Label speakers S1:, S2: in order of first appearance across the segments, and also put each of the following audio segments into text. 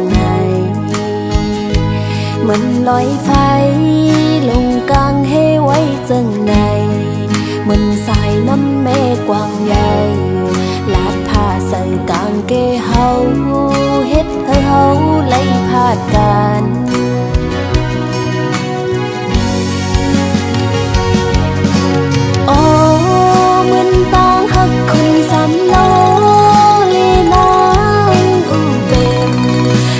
S1: ไหนมันลอยไฟลงกลางเฮไว้จังไหนมันสายน้ำแม่กว้างใหญ่ลาดผ้าใส่กางเกเฮาเฮ็ดให้เฮาไล่พาดกันโอ้เหมือนตางหักคนสามโลเลนางอูเต็ม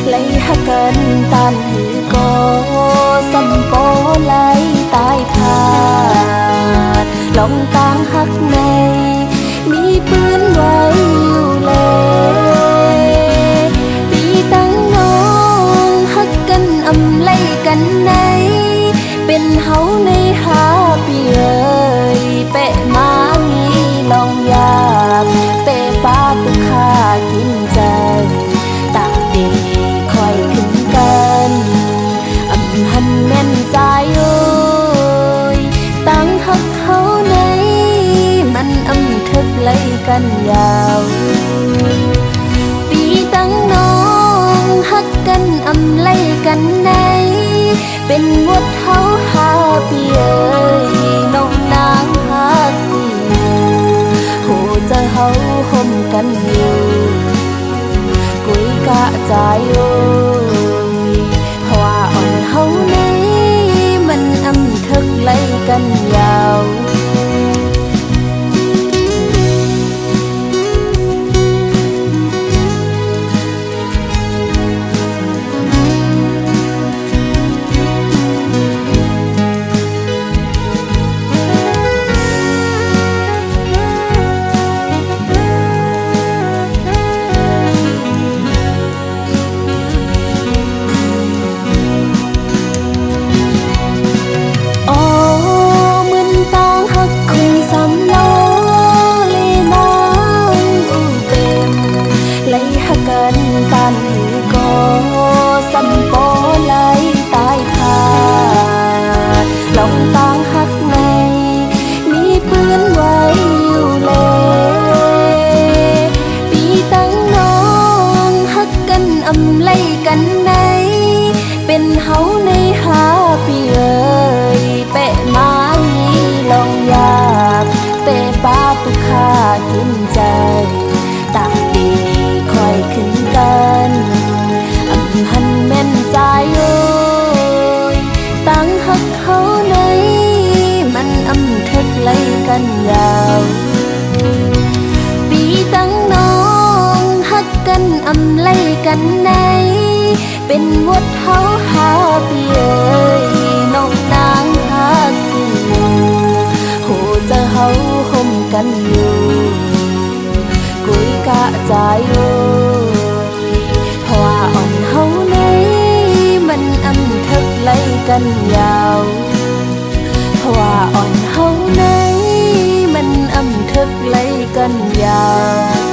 S1: ไล่หักกันตานหือก็สัมโปไล่ตายพาดลองตางหักในมีปืนไว้อยู่เลยตีตั้งน้องหักกันอำไล่กันในเป็นเฮาในหาปีเอ้ยเปะมางี้ลองอยากเปะปาตุกขากินใจตาดีคอยขึ้นกันอำหันแม่นใจโอ้ยตั้งหักเฮาในมันอำทึกไล่กันยาวปีตั้งน้องหักกันอำไล่กันในเป็นวดเฮาหาปีเอ้ยน้องนางหักปีโหจะเฮาห่มกันอยู่กุยกะใจโอ้ยเพราะว่าอ่อนเฮาในมันอำทึกไล่กันยาวเป็นเฮาในหาปีเอ้ยเปะมางี้ลองอยากเปะปาตุกขากินใจตาดีคอยขึ้นกันอำหันแม่นใจโอ้ยตั้งหักเฮาในมันอำทึกไล่กันยาวปีตั้งน้องหักกันอำไล่กันในเป็นวดเฮาหาปีเอ้ยน้องนางหักปีโหจะเฮาห่มกันอยู่กุยกะใจโอ้ยเพราะว่าอ่อนเฮาในมันอำทึกไล่กันยาวเพราะว่าอ่อนเฮาในมันอำทึกไล่กันยาว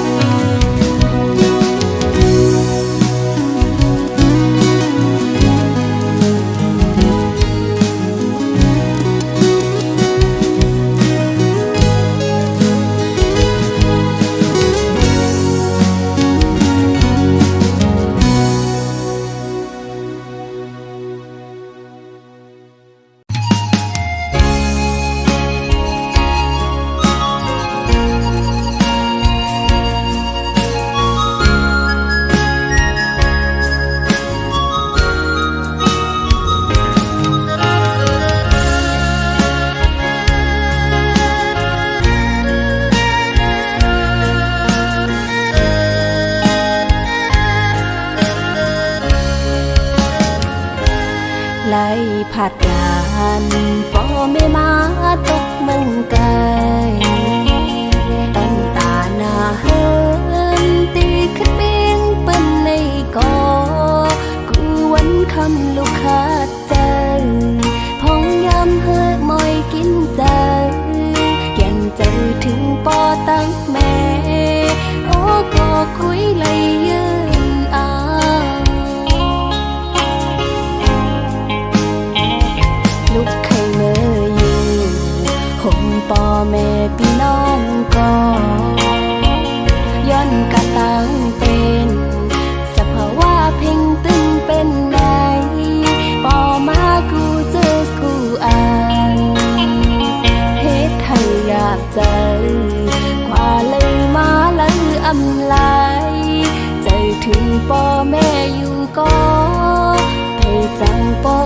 S1: ไล่ผัดดานป่อแม่มาตกเมืองไกลตั้งตาหน้าเฮินตีขึ้นเบียงเปิ้นในกอกูวันคำลูกขาดใจพองยำเฮิดมอยกินใจแก่นเจอถึงป่อตั้งแม่โอ้ก็คุยไล่ยืนลูกเคยเมื่ออยู่ห่มป่อแม่พี่น้องก็ย้อนกะตั้งเป็นสภาวะเพ่ง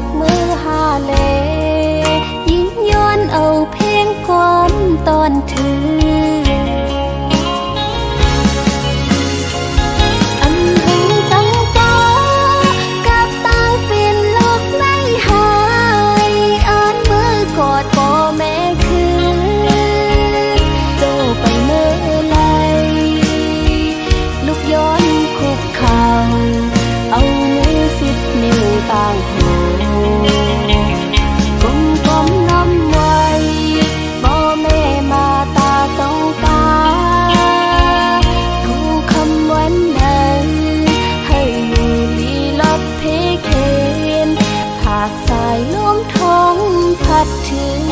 S1: กมือฮาเลยิ่งย้อนเอาเพลงความตอนถือต่างหูกลมกลมน้ำไว้บ่แม่มาตาสองตาทูคำวันนั้นให้อยู่ลีลอดเพเคนหากสายลมท้องพัดถึง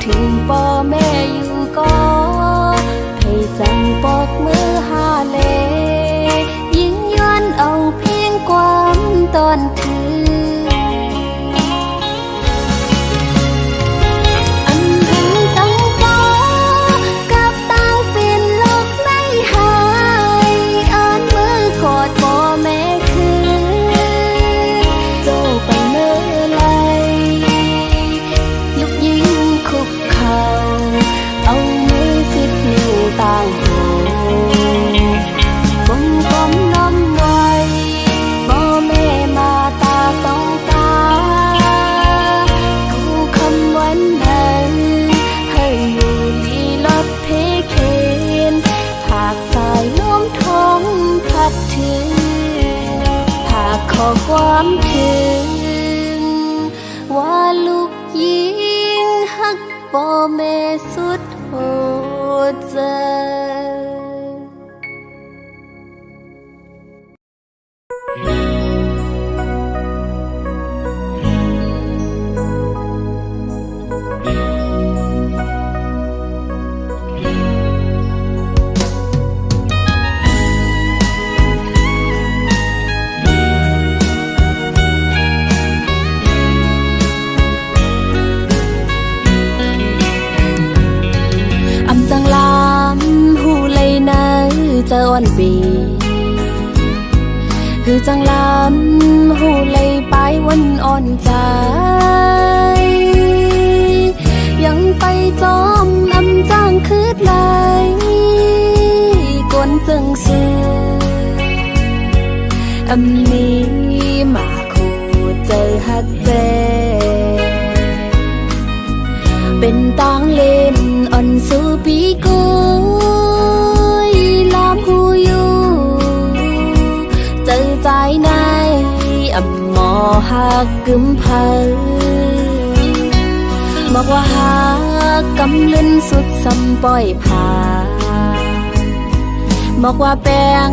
S1: ถึงพ่อแม่อยู่ก็ให้จังปอกมือฮาเลยิ่งย้อนเอาเพียงความตอนถืออันถึงตั้งป้อกับตั้งเป็นโลกไม่หายอ่านมือกอดพ่อแม่คือโตไปเมื่อไรยุกยิงคุกเอามือสิบนิ้วต่างหูกลมกลมน้ำไว้บ่แม่มาตาสองตาคู่คำวันนั้นให้อยู่ลีลอดเพเคนหากสายลมท้องพัดถึงหากขอความถึงว่าลูกยิงหักพ่อแม่สุดหัวใจเจอวันปีคือจังลำหูเลยไปวันอ่อนใจยังไปจอมอำจ้างคืดไหลกวนจึงซื้ออำนี้มาคู่ใจฮักเจเป็นตางเล่นอ่อนสู่ปีกูหูอยู่เจอใจในอ่ำหมอหักกึมเพอบอกว่าหักกำลึนสุดสำปล่อยผ่าบอกว่าแป้ง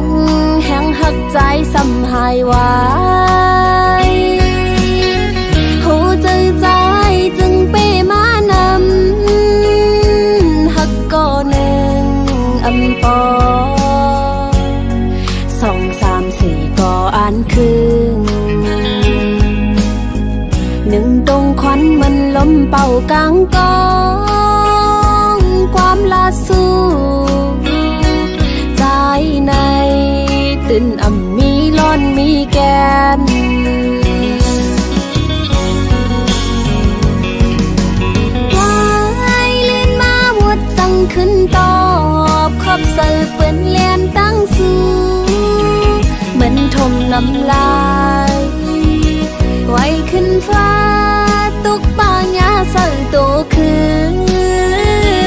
S1: แห้งหักใจสำหายไว้หูเจอใจจึงเป้มานำหักก่อหนึ่งอ่ำปอ2 3 4ก็อ่านคืนหนึ่งตรงควันมันลมเป่ากลางกองความลาสู้ใจในตื่นอ่ำมีร้อนมีแกนวายเลื่อนมาหมดสั่งขึ้นตอบขอบเสิร์ฟเป็นเลียนตั้งสู้เหมือนทมน้ำลายไว้ขึ้นฟ้าตุกปางยาใส่ตัวคื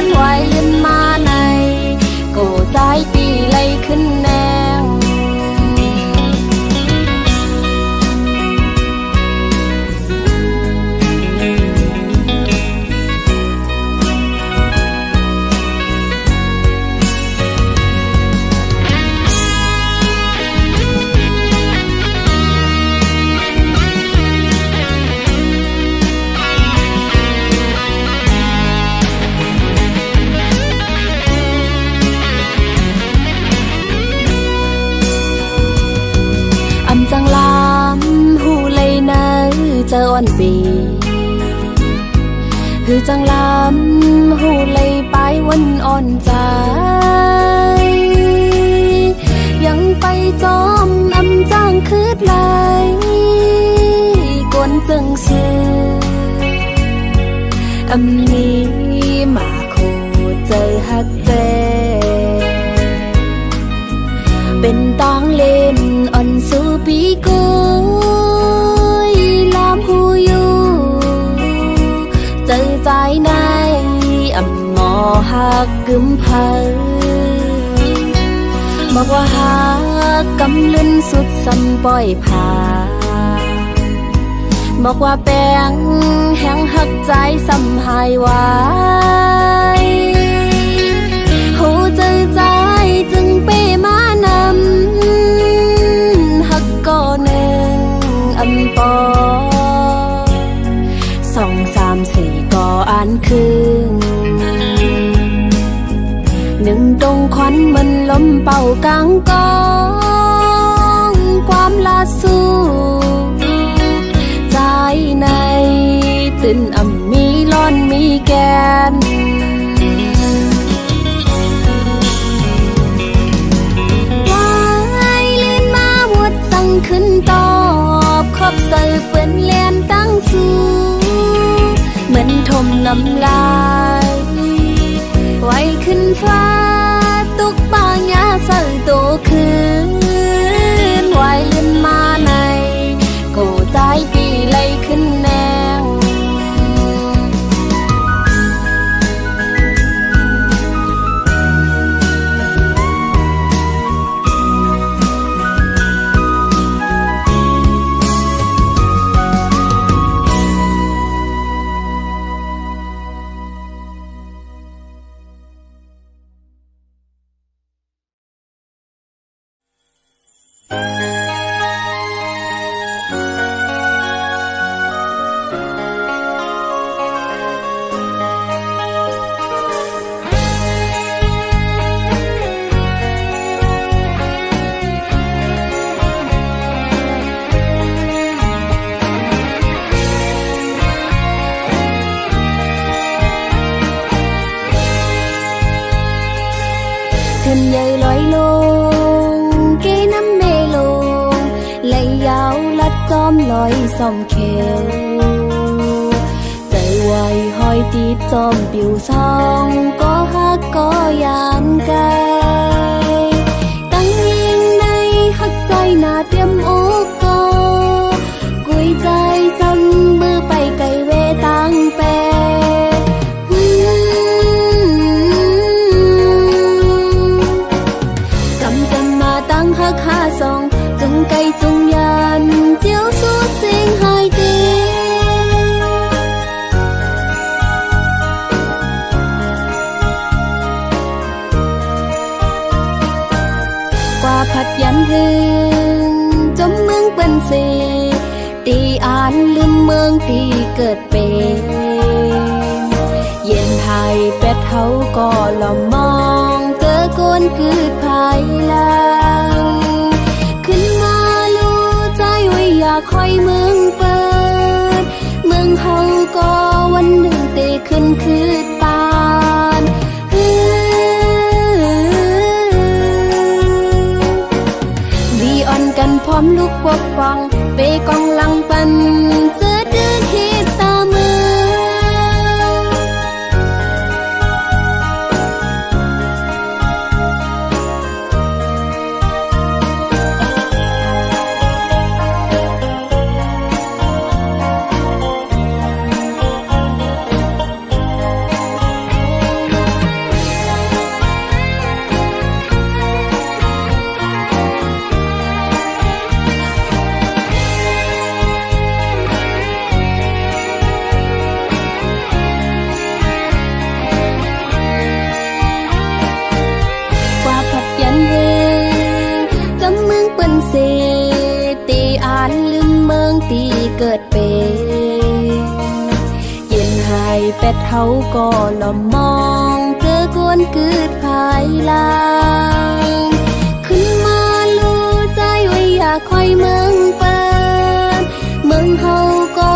S1: นไว้เลื่อนมาในก ต้นปีคือจังลำหูเลยไปวันอ่อนใจยังไปจอมอำจ้างคืดไหลกวนจึงซื้ออำนี้มาโคใจฮักเจเป็นตองเล่นอ่อนสู่ปีกุยลามหูอยู่เจอใจในอำหมอหักกึมเพอบอกว่าหักกำลึนสุดสำปล่อยผ่าบอกว่าแป้งแห้งหักใจสำหายไว้หูเจอใจจึงเป้มานำหักก่อหนึ่งอำปอ2 3 4ก่ออ่านคืนหนึ่งตรงควันมันลมเป่ากลางกองความลาสู้ใจในตื่นอ่ำมีร้อนมีแกนวายลื่นมาหมดสั่งขึ้นตอบขอบเสือเปื้อนเลียนตั้งสู้เหมือนทมน้ำลายไว้ขึ้นฟ้าตุกปางยาเสือโตคืนไว้ลื่นมาในโกใจปีไล่ขึ้นแนวขึ้นใหญ่ลอยลงเกน้ำเมลงไหลยาวลัดจอมลอยส่อมเขวใจไวห้อยตีจอมปิวซองก็ฮักก็ยานกายตั้งยิงในฮักใจหน้าเตรียมอกก็กุยใจจำมือไปไกลเวตั้งแปหักหาสองจุงไก่จุงยันเจียวสู้เสียงหายตีกว่าผัดยันหึงจมเมืองเป็นสีตีอ่านลืมเมืองตีเกิดเป็นเย็นไทยเป็ดเฮาก็ลอมมองเจอโกนคืดภายหลังขึ้นมาลู่ใจไว้อยากคอยเมืองเปิดเมืองเฮาก็วันหนึ่งเตขึ้นคืดปานวีอ่อนกันพร้อมลูกปกป้องเปกองหลังปันเจอเดินเฮตาเมืองเกิดเป็นเย็นหายเป็ดเฮาก็ลอมมองเจอกวนคืดภายหลังขึ้นมาลู่ใจไว้อยากคอยเมืองเปิดเมืองเฮาก็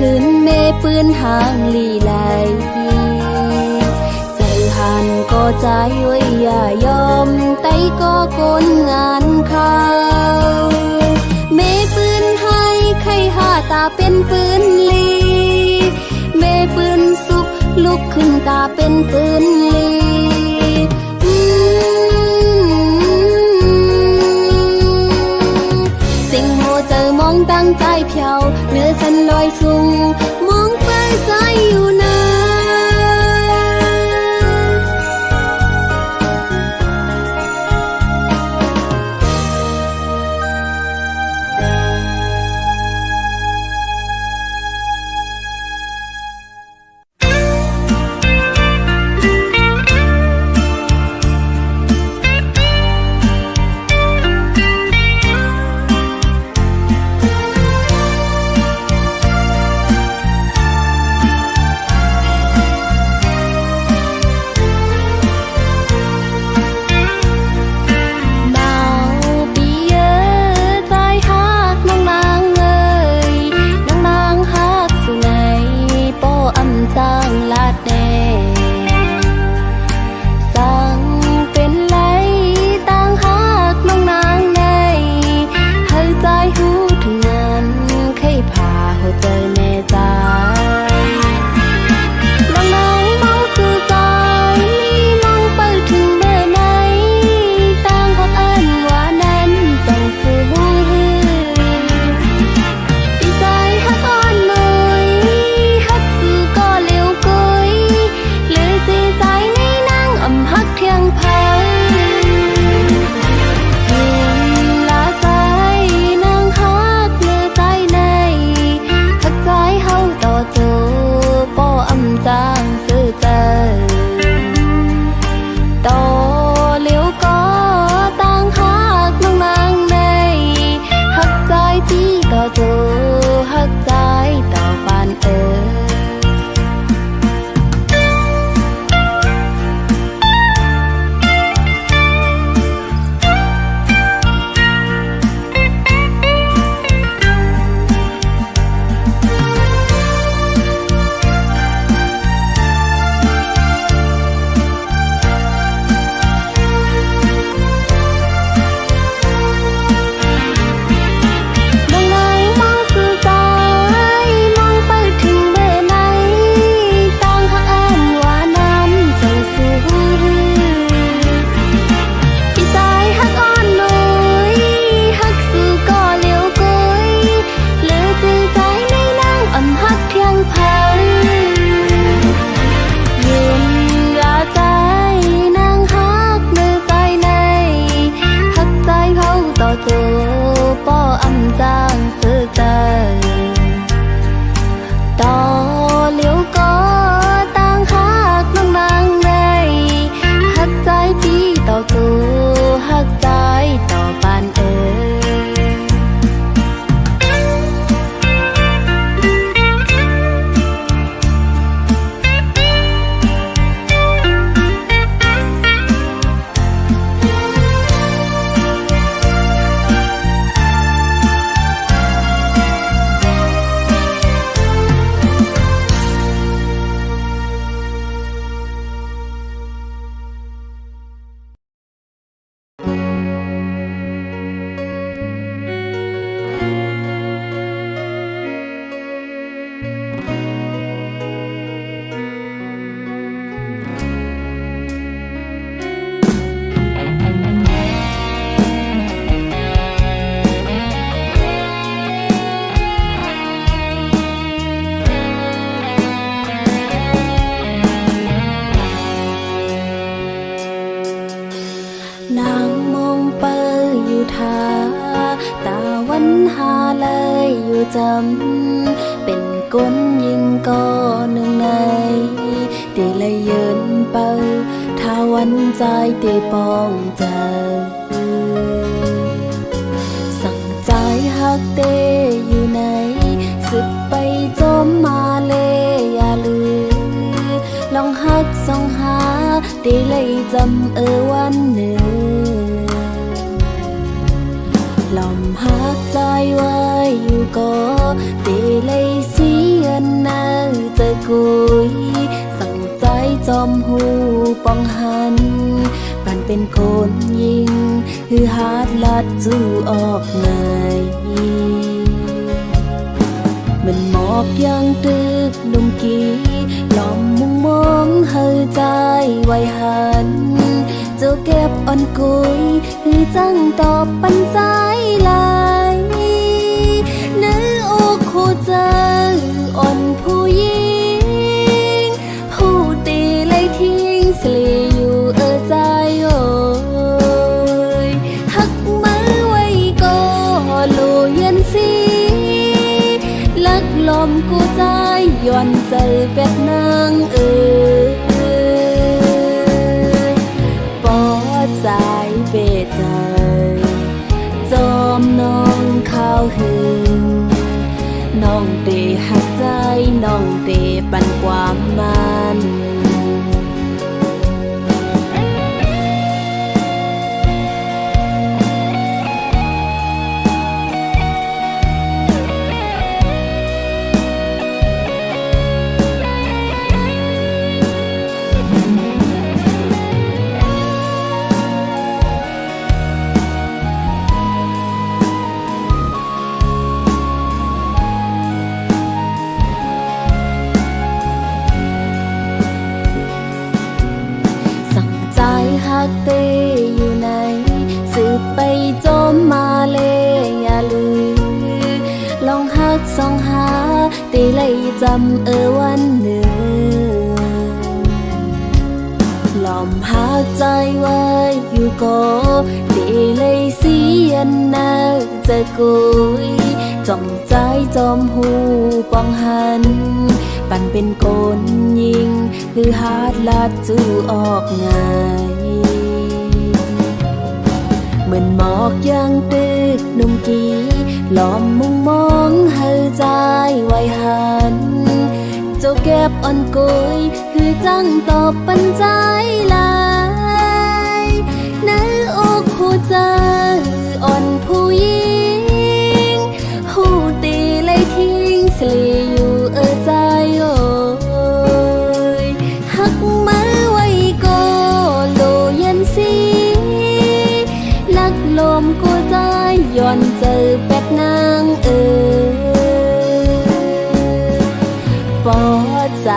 S1: คืนเมปืนห่างลีไหลใจหันก็ใจไว้อย่ายอมไตก็คนงานเขาเมปืนให้ใครหาตาเป็นปืนลีเมปืนสุกลุกขึ้นตาเป็นปืนลีสิ่งโหเจอมองตั้งใจเพียวเนื้อฉันลอยสูงมองไปใจอยู่นะ
S2: จำเป็นก้นยิงก็หนึ่งในตีเลยยืนเปิดถ้าวันใจตีปองใจสั่งใจหักเตอยู่ไหนสึกไปจมมาเลยอย่าลืมลองหักส่องหาตีเลยจำวันหนึ่งลมหักใจไว้อยู่ก็ตีเลยเสีย จอกุยสั่งใจจอมหูปองหันปันเป็นคนยิงคือหาดลัดจูออกไงมันหมอกยังตึกนุ่มกีหลอมมุงมองเฮอใจไว้หันเจ้าเก็บอ่อนกุยคือจังตอบปันใจลายเนื้ออกคู่เจออ่อนผู้หญิงผู้ตีเลยทิ้งสลีอยู่ใจโอ้ยหักมือไว้ก็ลูเย็นสีลักลมกูใจย้อนใจเป็ดนางปอใจเบ็ดใจจอมน้องข้าวหึงน้องเตหักใจน้องเตปันความมันหักเตอยู่ไหนสืบไปจมมาเลยอย่าลืมลองหักส่องหาเตเลยจำวันหนึ่งหลอมหักใจไว้อยู่ก็เตเลยเสียนนาจะกุยจอมใจจอมหูปองหันปันเป็นคนยิงคือหาดลัดจูออกไงเหมือนหมอกยังตึกนุ่มกีหลอมมุงมองเฮอใจไว้หันเจ้าเก็บอ่อนกุยคือจังตอบปันใจลายเนื้ออกหัวใจอ่อนผู้หญิงหูตีเลยทิ้งสลีอยู่ใจโอ้ยหักมือไว้ก็โลเย็นสีลักลมกูใจย้อนเจอเป็ดนางปอใจ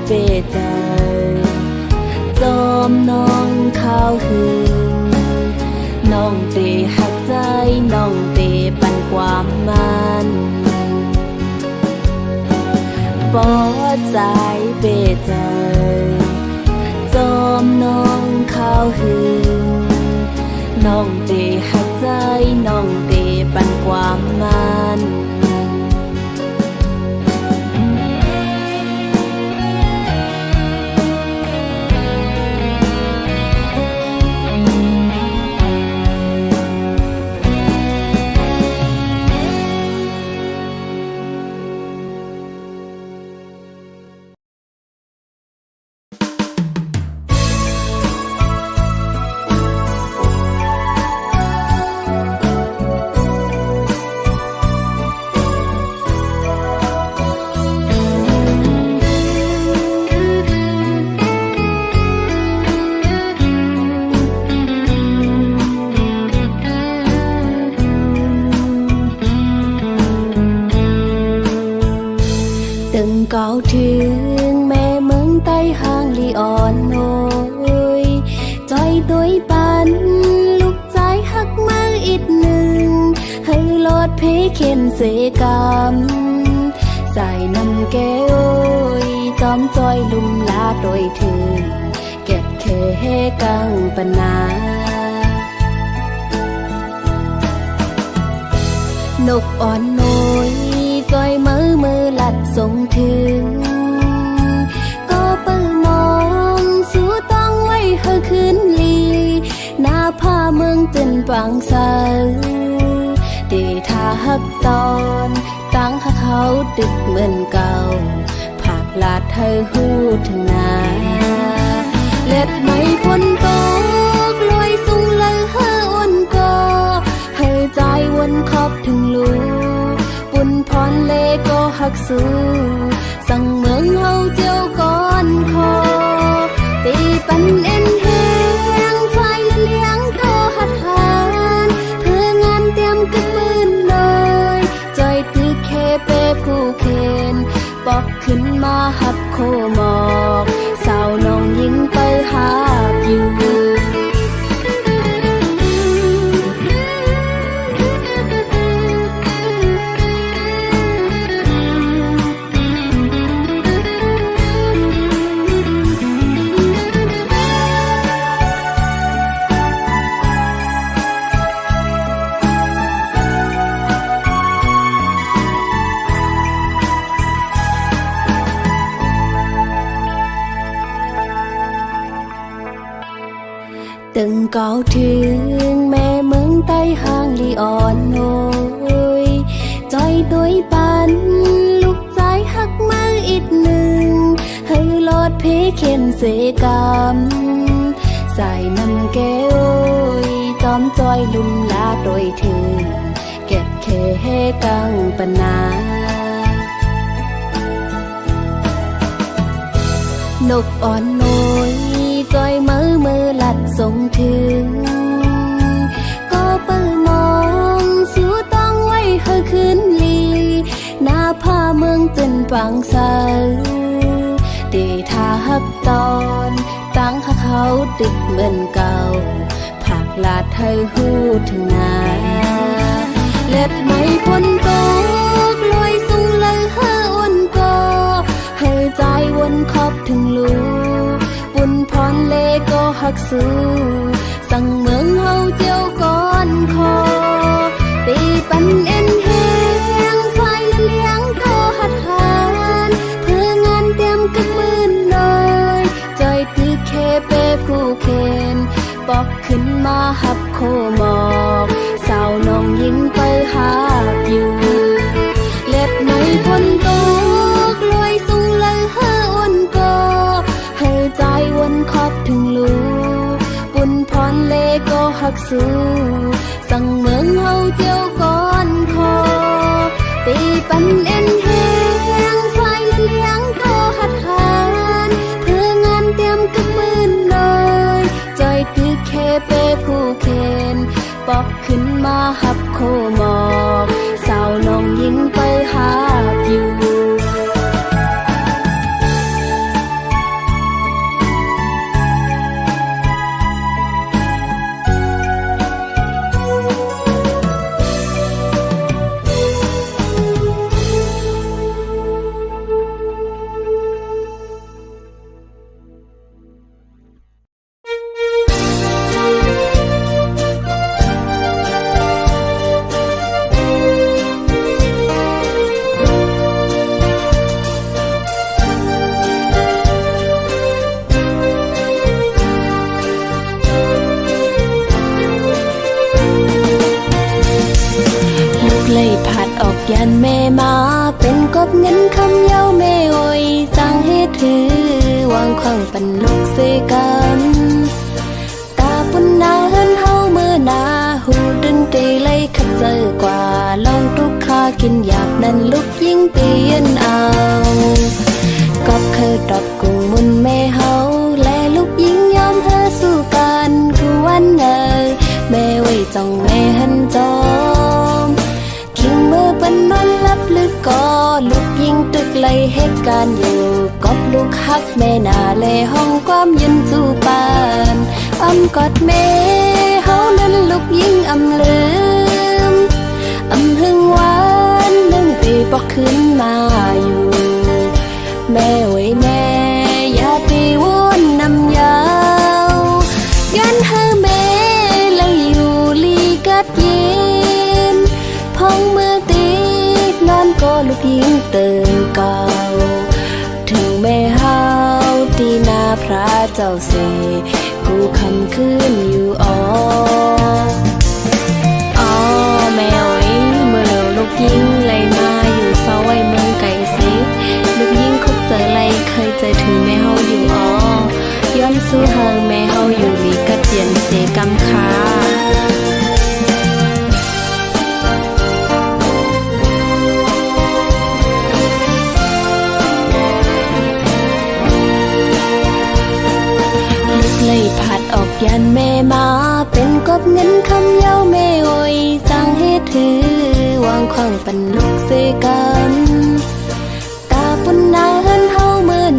S2: เบ็ดใจจอมน้องข้าวหึงน้องเตหักใจน้องเตปันความมันปอใจเบ็ดใจจอมน้องข้าวหึงน้องเตหักใจน้องเตปันความมันก้าวถึงแม่เมืองใต้ห้างลีอ่อนโอยใจตัวปันลูกใจหักมาอีกหนึ่งให้ลอดเพเข็นเสกรรมใส่น้ำแก้วจอมจอยลุ่มลาโดยถึงเก็บเคกังปนานกอ่อนน้อยจอยมือลัดส่งถึงก็เปิดมองสู้ต้องไว้เฮอคืนลีหน้าผ้าเมืองจนปังสาวตีท่าฮักตอนตั้งหักเขาดึกเหมือนเก่าผักลาดเธอหูถึงนาเล็ดไม่พ้นตกลอยสูงเลยเฮออ่อนก็ให้ใจวนขอบถึงลูปุ่นพรเลก็หักสู้สั่งเมืองเฮา หับโคหมอกสาวน้องยิงไปหาอยู่từng cao thương mẹ mướn tay hàng li on nôi trời tuổi pan lúc trái hắc mơ ít nương hơi lót phế khen dễ cảm dài năm kế ôi chóm choi lùm lá đôi thường kẹt khê căng bần na nộp on nôi coi mơ mơ lặt sông thương có bờ mong xúaต้องไว้เฮอคืนลีหน้าผ้าเมืองจนปังเสาเดทาฮักตอนตั้งเขาดึกเหมือนเก่าผักลาดเธอหูถึงนาเล็ดไม่พ้นตกลอยสูงเลยเฮออ้นก็เฮอใจวนขอบถึงลูบุญพรเลก็หักสู้สั่งเมืองเฮาเจียวก่อนคอตีปันเอ็นแหงไฟเลี้ยงก็หัดหานเพื่องานเตรียมกึกมืนเลยใจคือเคเปผู้เคนปอกขึ้นมาหับโคหมอกสาวน้องยิงไปหาอยู่เล็บไม่พ้นตกลอยสูงเลยเฮออ้นก็ให้ใจวนขอบถึงลูบุญพรเลก็หักสู้สั่งเมืองเฮาเจียวก่อนคอตีปันเอ็นแหงไฟเลี้ยงก็หัดหานเพื่องานเตรียมกึกมืนเลยใจคือเคเปผู้เคนปอกขึ้นมาหับโคหมอกสาวน้องยิงไปหาอยู่ยันแม่มาเป็นกบเงินคำเย้าแม่โอยสั่งให้ถือวางขวางปันลูกเสกันตาปุ่นนาเฮินเฮาเมื่อนาหูดึงตีเลยขัดเจอกว่าลองทุกข้ากินอยากนั้นลูกยิ่งเตียนเอาก็เคยดอกกุ้งมุนแม่เฮาและลูกยิ่งยอมเธอสู้กันคือวันเนยแม่ไว้จ้องแม่หันจอมเมื่อปันนอนลับลึกก็ลูกยิงตึกเลยเหตุการณ์อยู่กอบลูกฮักแม่นาเลห้องความยืนจูปานอ้ำกอดแม่เฮานั้นลูกยิงอำลืมอำหึงหวานนึ่งปีปอกขึ้นมาอยู่แม่ไว้แม่อย่าตีวนนำยาวยันให้แม่เลยอยู่ลีกัดเย็นพองเมื่อตีนอนก็ลูกยิงเติมเก่าถึงแม่เฮาตีนาพระเจ้าเสกูคำขึ้นอยู่อ๋อแม่โอ้ยเมื่อเร็วลูกยิงเลยมาอยู่เศร้าไว้เมืองไก่สิลูกยิงคุกเจอไรเคยใจถึงแม่เฮาอยู่อ๋อย้อนสู้เฮาแม่เฮาอยู่ลีกัดเย็นเสกำคาเลยผัดออกยันแม่มาเป็นกบเงินคำเย้าแม่โอยสั่งให้ถือวางขวางปันลูกเสกันตาปุ่นนาเฮินเฮา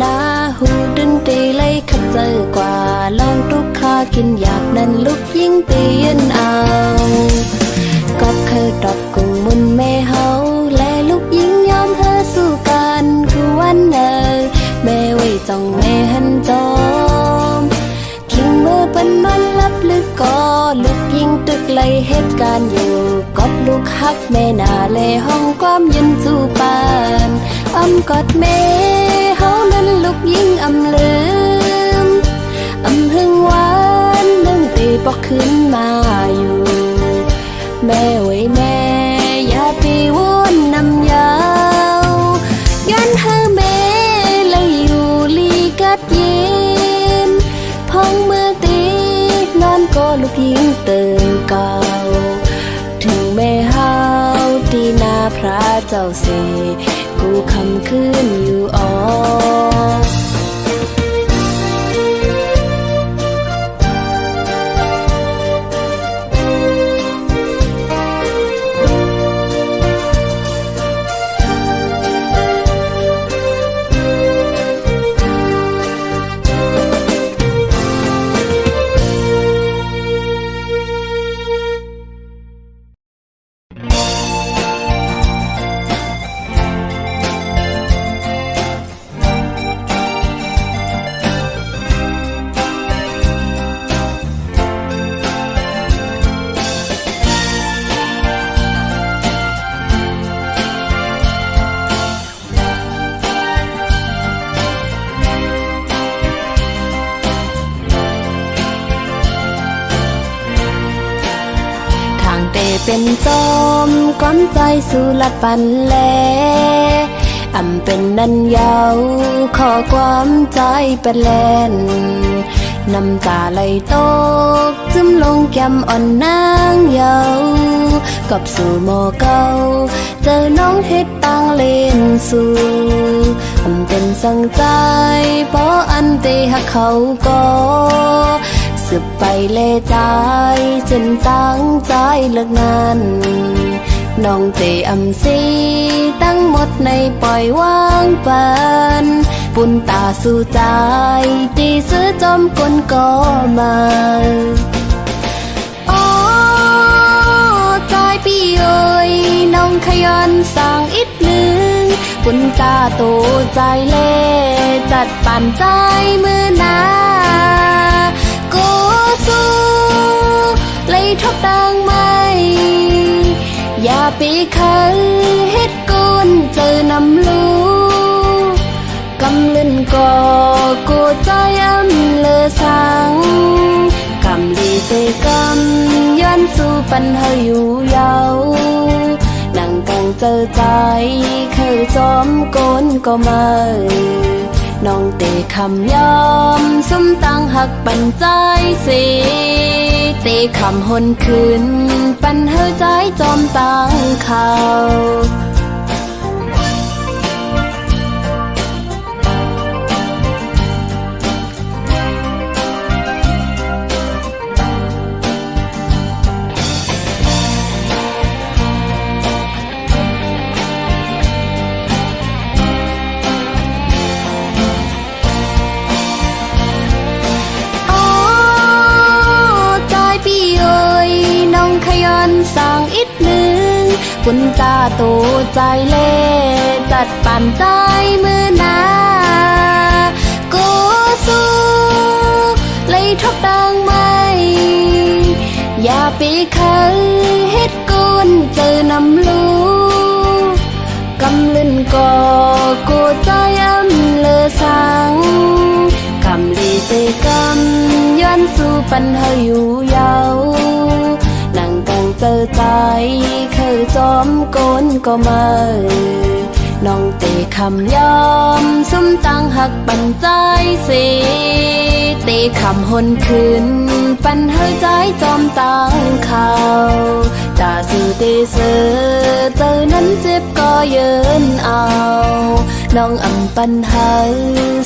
S2: นาหูดึงตีเลยขัดเจอกว่าลองทุกข้ากินหยาบนั้นลุกยิ่งเตียนเอาก็เคยดอกกุ้งมุนแม่เฮาและลูกยิ่งยอมเธอสู้กันคือวันเนยแม่ไว้จ้องแม่หันจอมคิงมือเป็นนอนลับลึกก็ลูกยิ่งตึกไล่เหตุการณ์อยู่กอบลูกฮักแม่นาเลห้องความเย็นสู่ปานอ้อมกอดแม่เฮานั้นลูกยิ่งอำลืมอำหึงหวานนึงตีปอกขึ้นมาอยู่แม่ไว้แม่อย่าไปวนนำยาวย้อนให้แม่เลยอยู่ลีกัดเย็นพองมือตีนอนก็ลูกยิ่งตื่นเก่าถึงแม่เฮาตีนาพระเจ้าเสกูคำขึ้นอยู่อ๋อเป็นจอมก้อนใจสู่ลัดปันแลอำเป็นนันยาวขอความใจเป็นแลนน้ำตาไหลตกจึมลงแก้มอ่อนนางเยากับสู่หมอเก่าเจอน้องเฮ็ดต่างเล่นสู่อำเป็นสังใจเพราะอันเตหักเขาก็สืบไปเลใจจนตั้งใจเลิกงานน้องเตอำซีตั้งหมดในปล่อยวางปันปุ่นตาสู่ใจตีซื้อจอมกลก็มาอ๋อใจพี่เอ๋ยน้องขยันสั่งอีกหนึ่งปุ่นตาโตใจเล่จัดปั่นใจมือนากูสู้เลยทบดังไม่อย่าไปเคยเฮ็ดกุนเจอนำลูกำเล่นก็กูใจอำเลอสังกำลีเสกำย้อนสู่ปันเฮาอยู่ยาวนั่งกังเจอใจเคยจอมโกนก็มาน้องเตะคำยอมสมตั้งหักปันใจสิเตะคำหนคืนปันเฮาใจจอมตั้งเขาสั่งอีกหนึ่งคุณตาโตใจเล่จัดปั่นใจมือนากูสู้เลยทบดังไม่อย่าไปเคยเฮ็ดกุนเจอนำลูกำเล่นก็กูใจอำเลอสังกำลีเสกำย้อนสู่ปันเฮาอยู่ยาวนั่งกังเจอใจเคยจอมโกนก็มาน้องเตะคำยอมสมตั้งหักปันใจสิเตะคำหนคืนปันเฮาใจจอมตั้งเขาตาสู่เตเสือเจอนั้นเจ็บก็เยินเอาน้องอำปันเฮา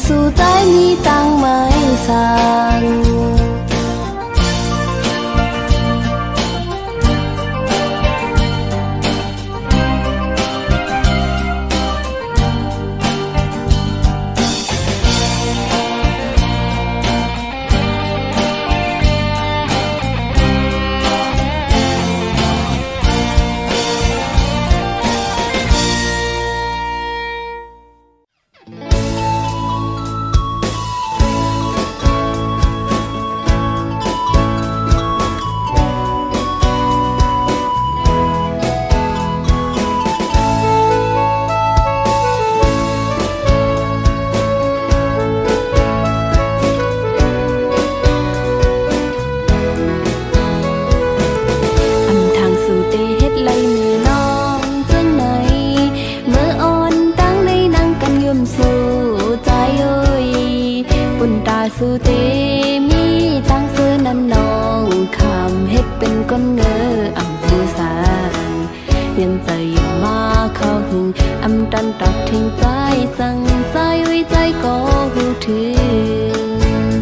S2: สู่ใจมีตั้งไม่สั่ง
S1: เ
S2: ไรมือน้องจังไหนเมื่ออ่อนตั้งในนั่งกันยุ่มสู่ใจเอ้ยปุ่นตาสู่เตมีตั้งซื้อนั้นน้องคำเฮ็ดเป็นก้นเงออ่ำหูสานยังใจอยู่มาเข้าหึงอำตันตักทิ้งใจสั่งใจไว้ใจก็หูถึง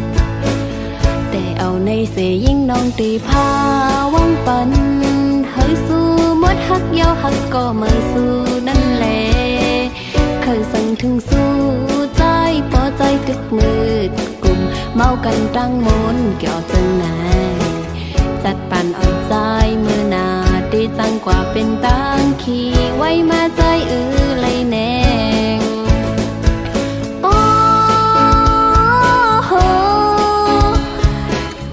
S2: แต่เอาในเสยิ่งน้องตีพาวังปันเฮ้ยสู้มดฮักยาวฮักก็ไม่สู้นั่นแหละเคยสั่งถึงสู้ใจพอใจตึกมืดกลุ่มเมากันตั้งมนเกี่ยวจังไหนจัดปั่นอ่อนใจมือนาดีจังกว่าเป็นตังขี่ไว้มาใจเลยแนงโอ้โห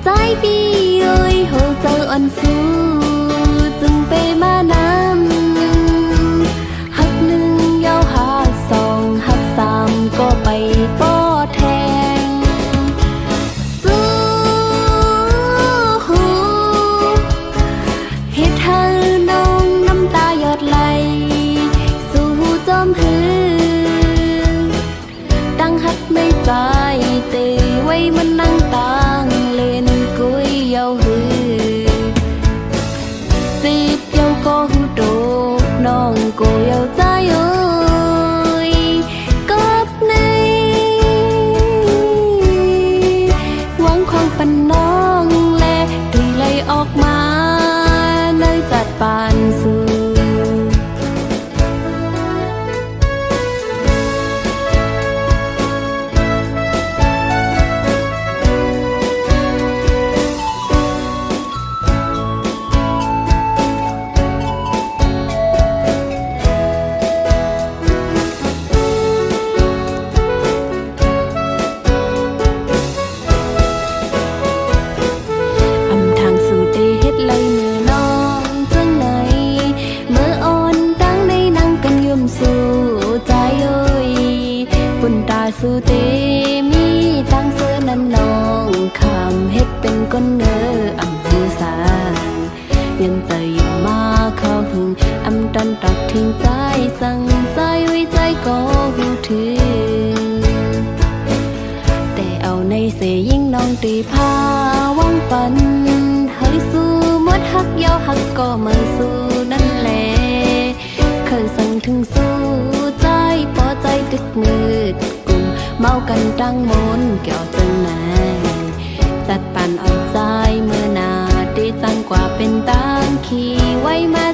S2: ใจพี่เอ้ยโหเจออ่อนสู้จึงไปมานำหักหนึ่งยาวหักสองหักสามก็ไปป้อแทงสู้เฮ็ดให้น้องน้ำตาหยดไหลสู่จอมหือตั้งหักในใจเตไว้มันนั่งตังเล่นกุยยาวหือจีบยาวก็หูโดน้องก็ยาวใจเอ้ยกับในหวังความปันน้องและตีไหลออกมาในจัดปานสู่ สู่เตมีตั้งเสื้อนั้นน้องคำเฮ็ดเป็นก้นเงออำหูสานยังใจอยู่มาเข้าหึงอำตันตักทิ้งใจสั่งใจไว้ใจก็หูถึงแต่เอาในเสยิ่งน้องตีพาวังปันเฮ้ยสู้มดฮักยาวฮักก็ไม่สู้นั่นแหละเคยสั่งถึงสู้ใจพอใจตึกมืดเมากันตั้งมนเกี่ยวจังไหนจัดปั่นอ่อนใจเมื่อนาดีจังกว่าเป็นตังขี่ไว้มา